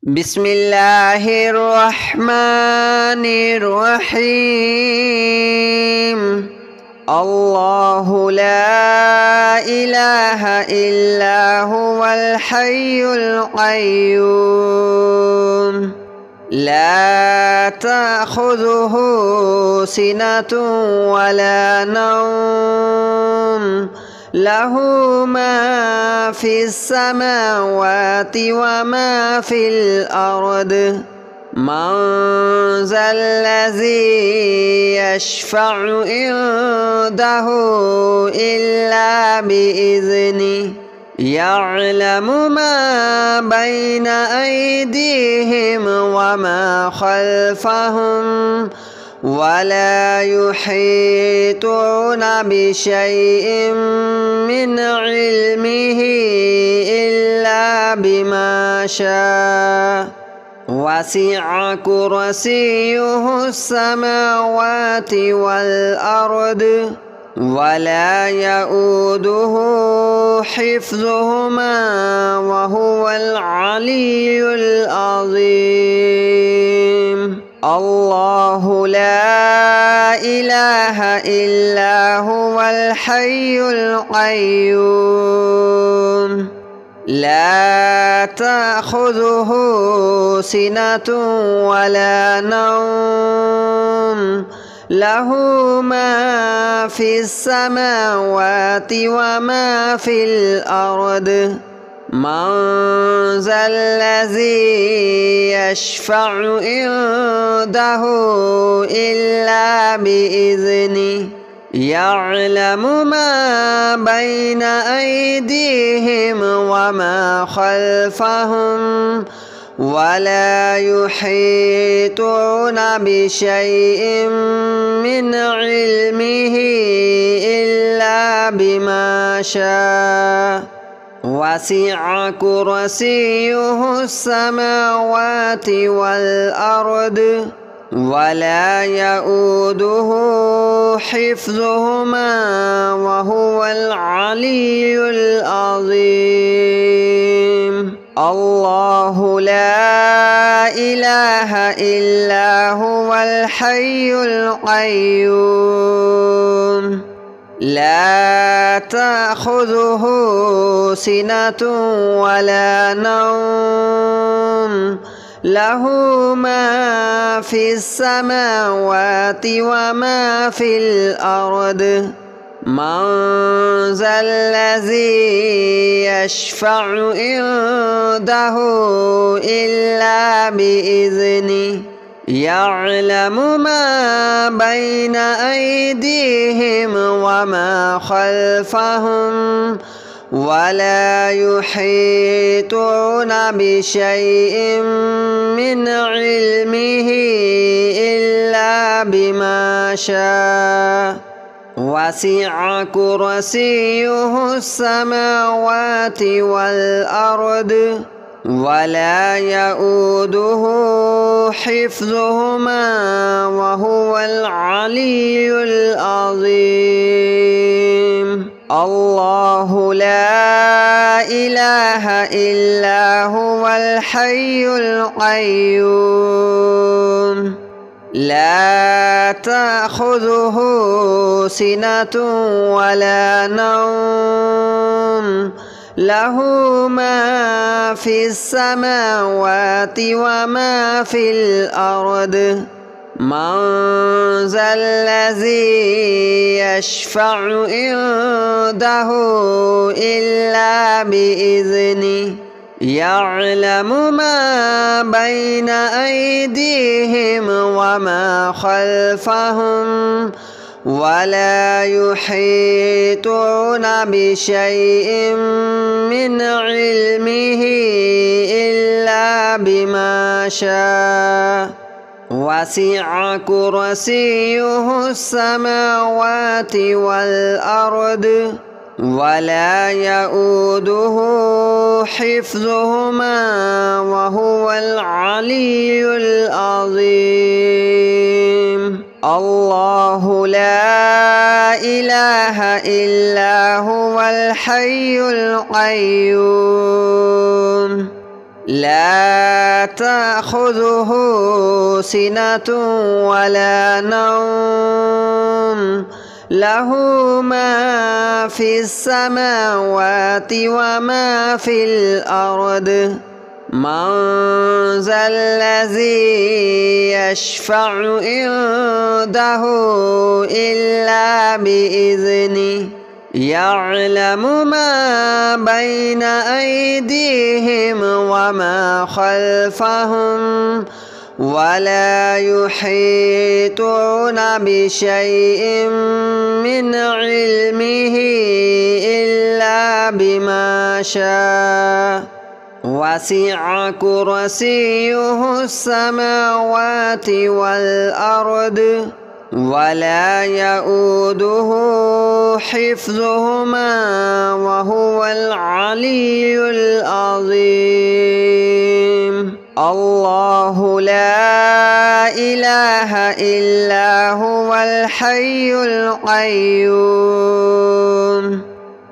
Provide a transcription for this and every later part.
بسم الله الرحمن الرحيم. الله لا إله إلا هو الحي القيوم لا تأخذه سنة ولا نوم له ما في السماوات وما في الأرض من ذا الذي يشفع عنده إلا بإذنه يعلم ما بين أيديهم وما خلفهم ولا يحيطون بشيء من علمه إلا بما شاء وسع كرسيه السماوات والأرض ولا يؤوده حفظهما وهو العلي العظيم. الله لا إله إلا هو الحي القيوم لا تأخذه سنة ولا نوم له ما في السماوات وما في الأرض من ذا الذي يشفع عنده إلا بإذنه يعلم ما بين أيديهم وما خلفهم ولا يحيطون بشيء من علمه إلا بما شاء وسع كرسيه السماوات والأرض ولا يؤوده حفظهما وهو العلي العظيم. الله لا إله إلا هو الحي القيوم لا تأخذه سنة ولا نوم له ما في السماوات وما في الأرض من ذا الذي يشفع عنده إلا بإذنه يعلم ما بين أيديهم وما خلفهم ولا يحيطون بشيء من علمه إلا بما شاء وسع كرسيه السماوات والأرض ولا يؤوده حفظهما وهو العلي العظيم. الله لا إله إلا هو الحي القيوم لا تأخذه سنة ولا نوم له ما في السماوات وما في الأرض من ذا الذي يشفع عنده إلا بإذنه يعلم ما بين أيديهم وما خلفهم ولا يحيطون بشيء من علمه إلا بما شاء وسع كرسيه السماوات والأرض ولا يؤوده حفظهما وهو العلي العظيم. الله لا إله إلا هو الحي القيوم لا تأخذه سنة ولا نوم له ما في السماوات وما في الأرض من ذا الذي يشفع عنده إلا بإذنه يعلم ما بين أيديهم وما خلفهم ولا يحيطون بشيء من علمه إلا بما شاء وسع كرسيه السماوات والأرض ولا يؤوده حفظهما وهو العلي العظيم الله لا إله إلا هو الحي القيوم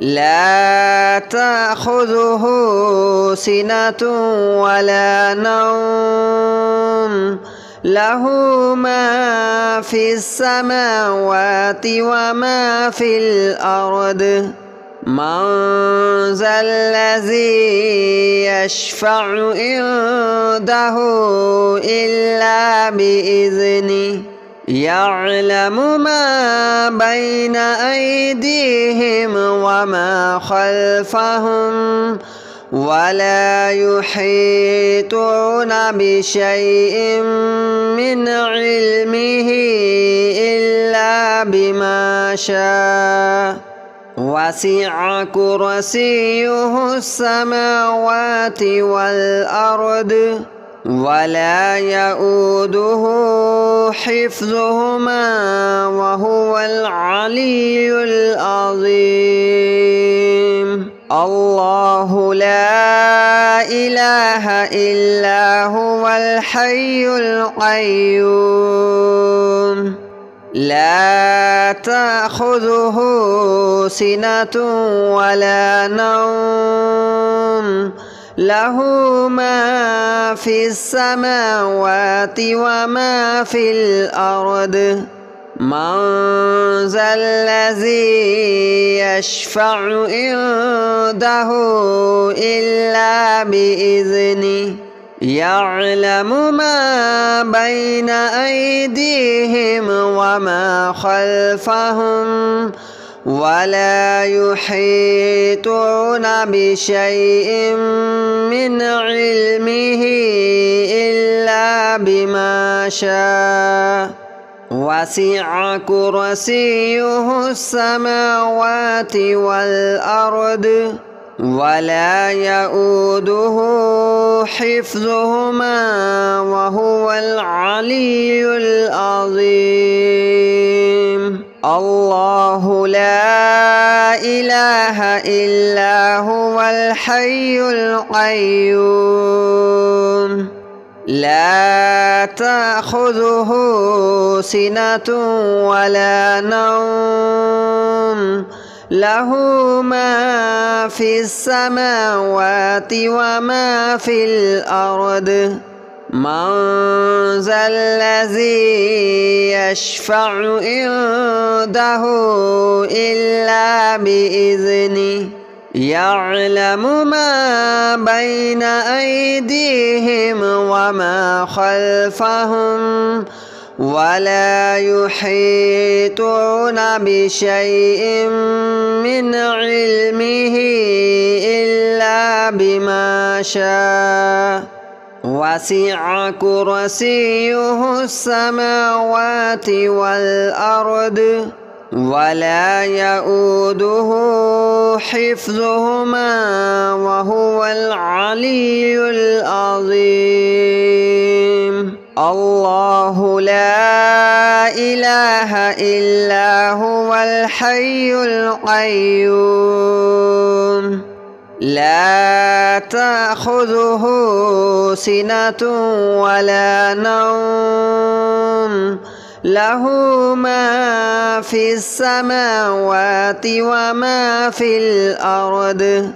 لا تأخذه سنة ولا نوم له ما في السماوات وما في الأرض من ذا الذي يشفع عنده إلا بإذنه يعلم ما بين أيديهم وما خلفهم ولا يحيطون بشيء من علمه إلا بما شاء وسع كرسيه السماوات والأرض ولا يؤوده حفظهما وهو العلي العظيم الله لا إله إلا هو الحي القيوم لا تأخذه سنة ولا نوم له ما في السماوات وما في الأرض من ذا الذي يشفع عنده إلا بإذنه يعلم ما بين أيديهم وما خلفهم ولا يحيطون بشيء من علمه إلا بما شاء وسع كرسيه السماوات والأرض ولا يؤوده حفظهما وهو العلي العظيم الله لا إله إلا هو الحي القيوم لا تأخذه سنة ولا نوم له ما في السماوات وما في الأرض من ذا الذي يشفع عنده إلا بإذنه يعلم ما بين أيديهم وما خلفهم ولا يحيطون بشيء من علمه إلا بما شاء وسع كرسيه السماوات والأرض ولا يؤوده حفظهما وهو العلي العظيم الله لا إله إلا هو الحي القيوم لا تأخذه سنة ولا نوم له ما في السماوات وما في الأرض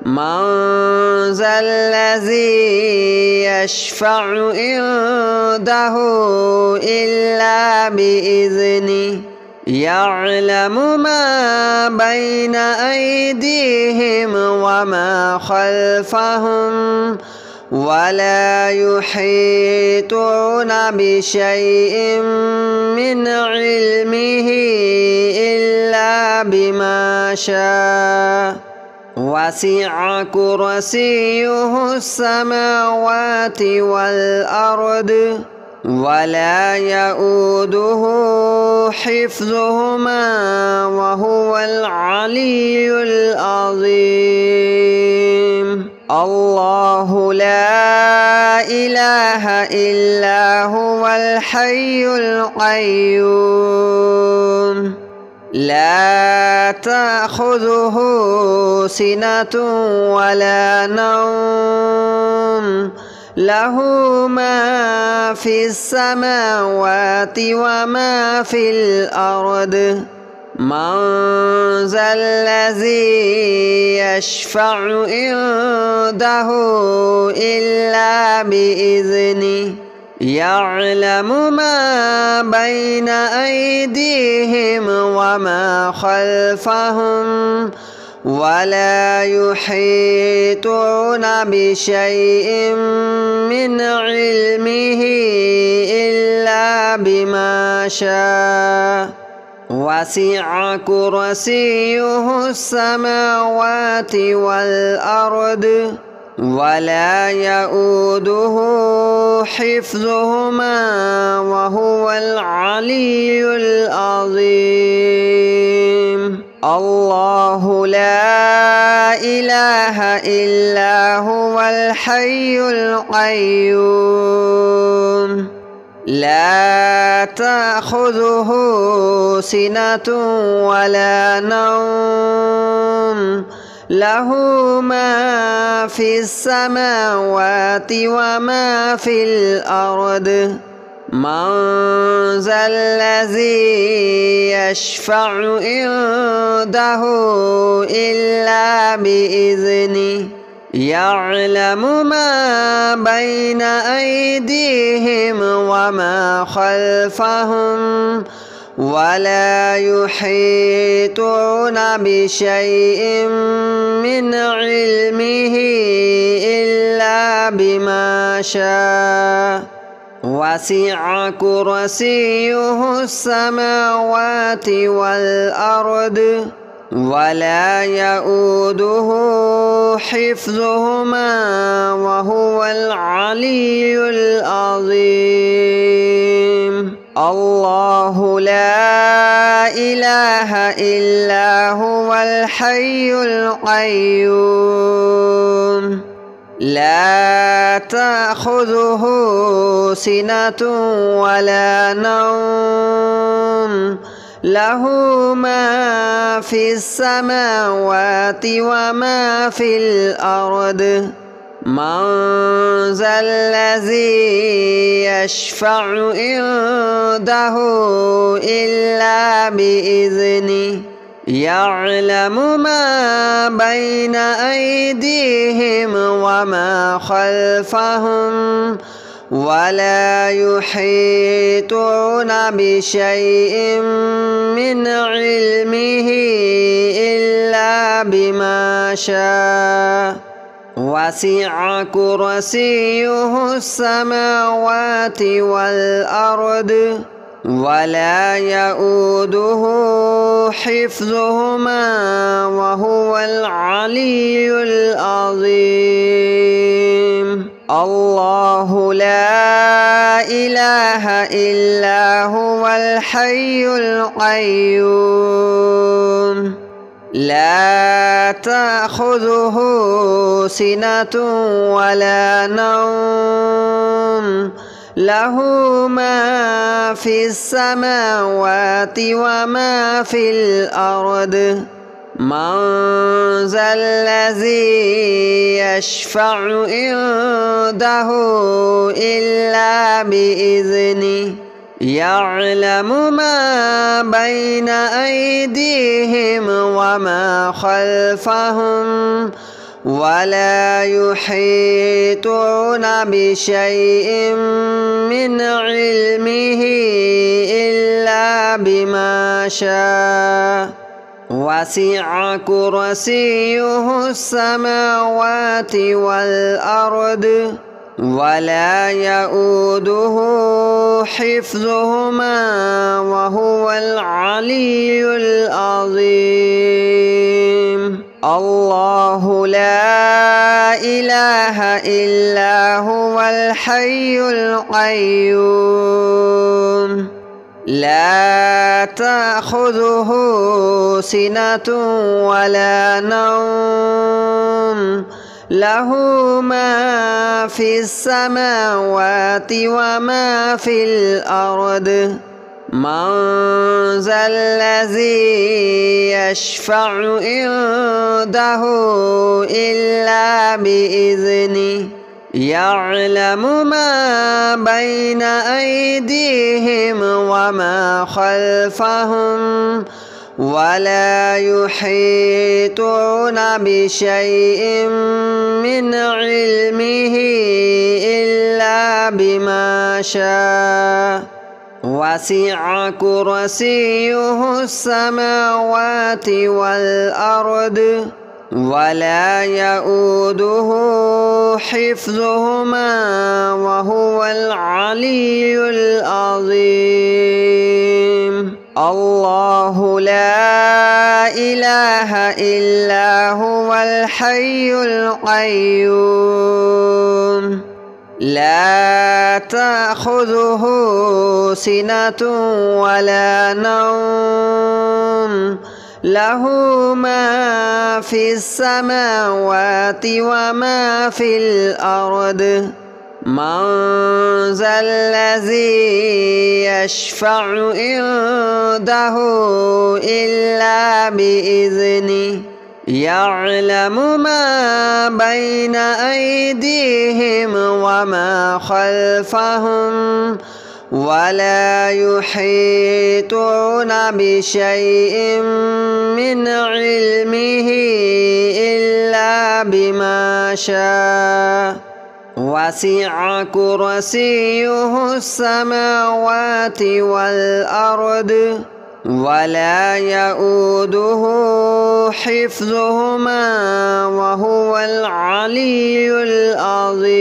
من ذا الذي يشفع عنده إلا بإذنه يعلم ما بين أيديهم وما خلفهم ولا يحيطون بشيء من علمه إلا بما شاء وسع كرسيه السماوات والأرض ولا يؤوده حفظهما وهو العلي العظيم الله لا إله إلا هو الحي القيوم لا تأخذه سنة ولا نوم له ما في السماوات وما في الأرض من ذا الذي يشفع عنده إلا بإذنه يعلم ما بين أيديهم وما خلفهم ولا يحيطون بشيء من علمه إلا بما شاء وسع كرسيه السماوات والأرض ولا يؤوده حفظهما وهو العلي العظيم الله لا إله إلا هو الحي القيوم لا تأخذه سنة ولا نوم له ما في السماوات وما في الأرض من ذا الذي يشفع عنده إلا بإذنه يعلم ما بين أيديهم وما خلفهم ولا يحيطون بشيء من علمه إلا بما شاء وسع كرسيه السماوات والأرض ولا يؤوده حفظهما وهو العلي العظيم الله لا إله إلا هو الحي القيوم لا تأخذه سنة ولا نوم له ما في السماوات وما في الأرض من ذا الذي يشفع عنده إلا بإذنه يعلم ما بين أيديهم وما خلفهم ولا يحيطون بشيء من علمه إلا بما شاء وسع كرسيه السماوات والأرض ولا يؤوده حفظهما وهو العلي العظيم الله لا إله إلا هو الحي القيوم لا تأخذه سنة ولا نوم له ما في السماوات وما في الأرض من ذا الذي يشفع عنده إلا بإذنه يعلم ما بين أيديهم وما خلفهم ولا يحيطون بشيء من علمه إلا بما شاء وسع كرسيه السماوات والأرض ولا يؤوده حفظهما وهو العلي العظيم الله لا إله إلا هو الحي القيوم لا تأخذه سنة ولا نوم له ما في السماوات وما في الأرض من ذا الذي يشفع عنده إلا بإذنه يعلم ما بين أيديهم وما خلفهم ولا يحيطون بشيء من علمه إلا بما شاء وسع كرسيه السماوات والأرض ولا يؤوده حفظهما وهو العلي العظيم الله لا إله إلا هو الحي القيوم لا تأخذه سنة ولا نوم له ما في السماوات وما في الأرض من ذا الذي يشفع عنده إلا بإذنه يعلم ما بين أيديهم وما خلفهم ولا يحيطون بشيء من علمه إلا بما شاء وسع كرسيه السماوات والأرض ولا يؤوده حفظهما وهو العلي العظيم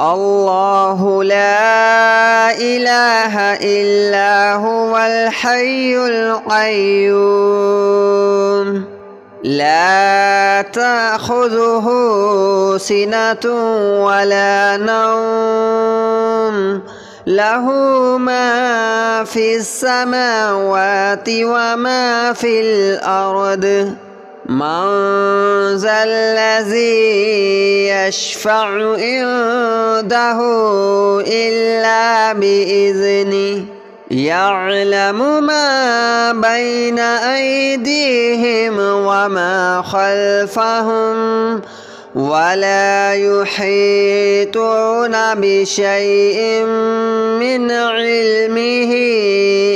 الله لا إله إلا هو الحي القيوم لا تأخذه سنة ولا نوم له ما في السماوات وما في الأرض من ذا الذي يشفع عنده إلا بإذنه يعلم ما بين أيديهم وما خلفهم ولا يحيطون بشيء من علمه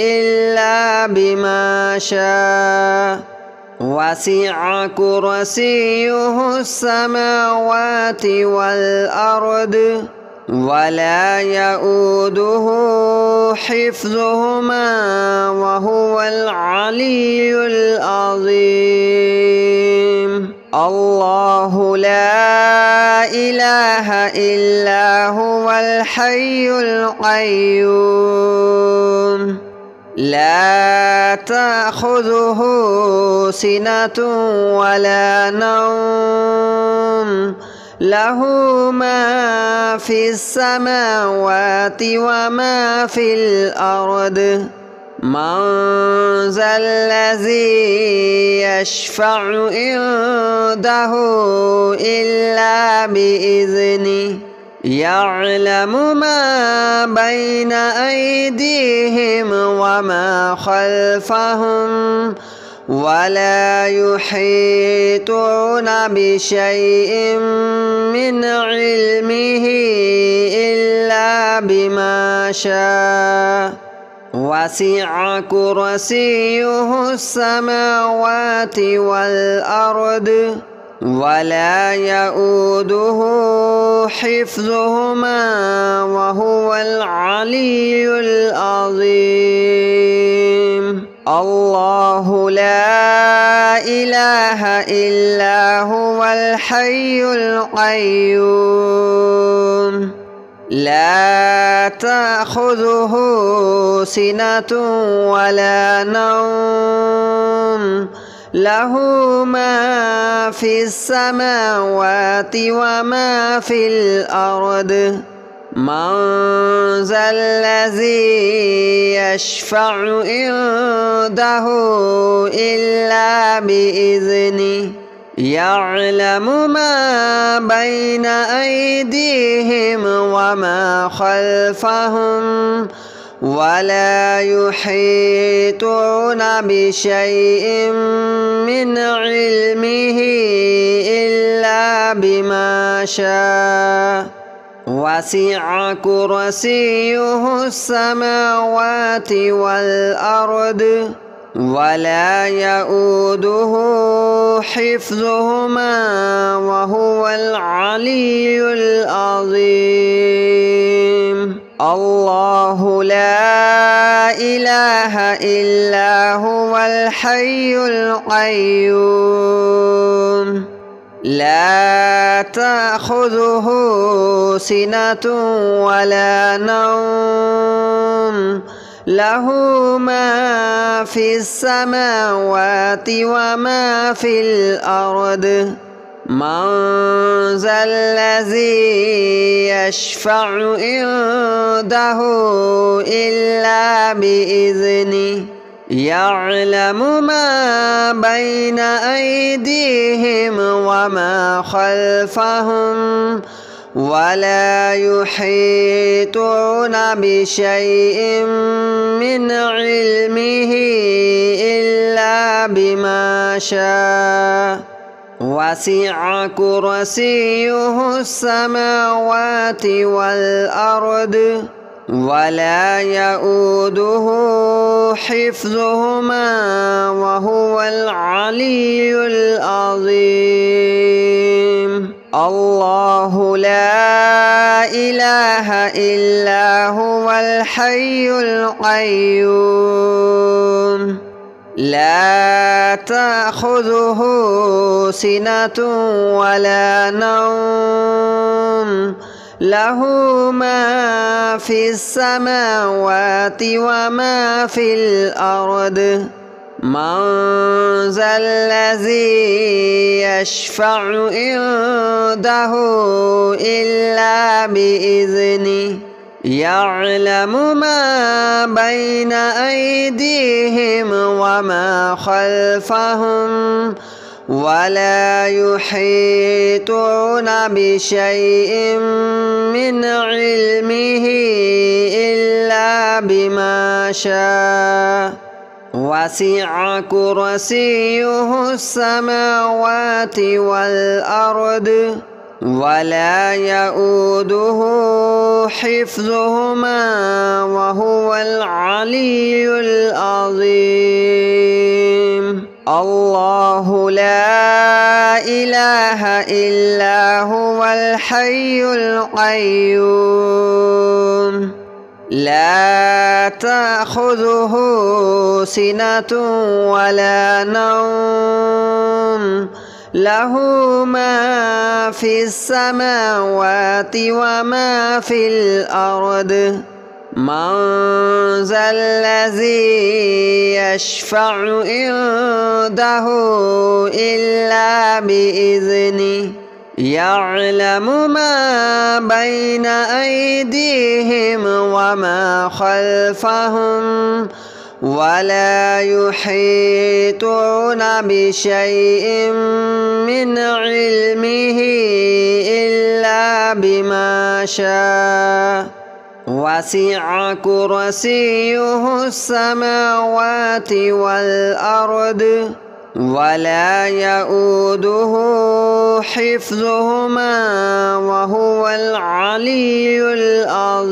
إلا بما شاء وسع كرسيه السماوات والأرض ولا يؤوده حفظهما وهو العلي العظيم الله لا إله إلا هو الحي القيوم لا تأخذه سنة ولا نوم له ما في السماوات وما في الأرض من ذا الذي يشفع عنده إلا بإذنه يعلم ما بين أيديهم وما خلفهم ولا يحيطون بشيء من علمه إلا بما شاء وسع كرسيه السماوات والأرض ولا يؤوده حفظهما وهو العلي العظيم. الله لا إله إلا هو الحي القيوم لا تأخذه سنة ولا نوم له ما في السماوات وما في الأرض من ذا الذي يشفع عنده إلا بإذنه يعلم ما بين أيديهم وما خلفهم ولا يحيطون بشيء من علمه إلا بما شاء وسع كرسيه السماوات والأرض ولا يؤوده حفظهما وهو العلي العظيم. الله لا إله إلا هو الحي القيوم لا تأخذه سنة ولا نوم له ما في السماوات وما في الأرض من ذا الذي يشفع عنده إلا بإذنه يعلم ما بين أيديهم وما خلفهم ولا يحيطون بشيء من علمه إلا بما شاء وسع كرسيه السماوات والأرض ولا يؤوده حفظهما وهو العلي العظيم. الله لا إله إلا هو الحي القيوم لا تأخذه سنة ولا نوم له ما في السماوات وما في الأرض من ذا الذي يشفع عنده إلا بإذنه يعلم ما بين أيديهم وما خلفهم ولا يحيطون بشيء من علمه إلا بما شاء وسع كرسيه السماوات والأرض ولا يؤوده حفظهما وهو العلي العظيم. الله لا إله إلا هو الحي القيوم لا تأخذه سنة ولا نوم له ما في السماوات وما في الأرض من ذا الذي يشفع عنده إلا بإذنه يعلم ما بين أيديهم وما خلفهم ولا يحيطون بشيء من علمه إلا بما شاء وسع كرسيه السماوات والأرض ولا يؤوده حفظهما وهو العلي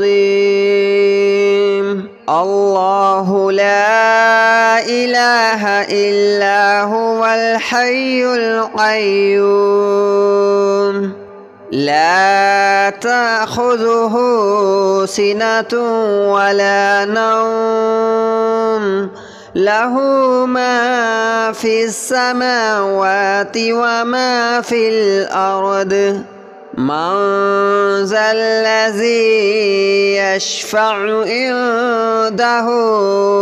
العظيم. الله لا إله إلا هو الحي القيوم لا تأخذه سنة ولا نوم له ما في السماوات وما في الأرض من ذا الذي يشفع عنده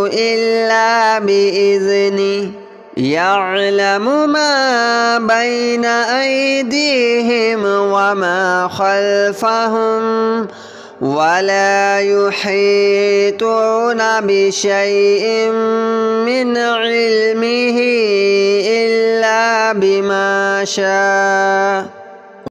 إلا بإذنه يعلم ما بين أيديهم وما خلفهم ولا يحيطون بشيء من علمه إلا بما شاء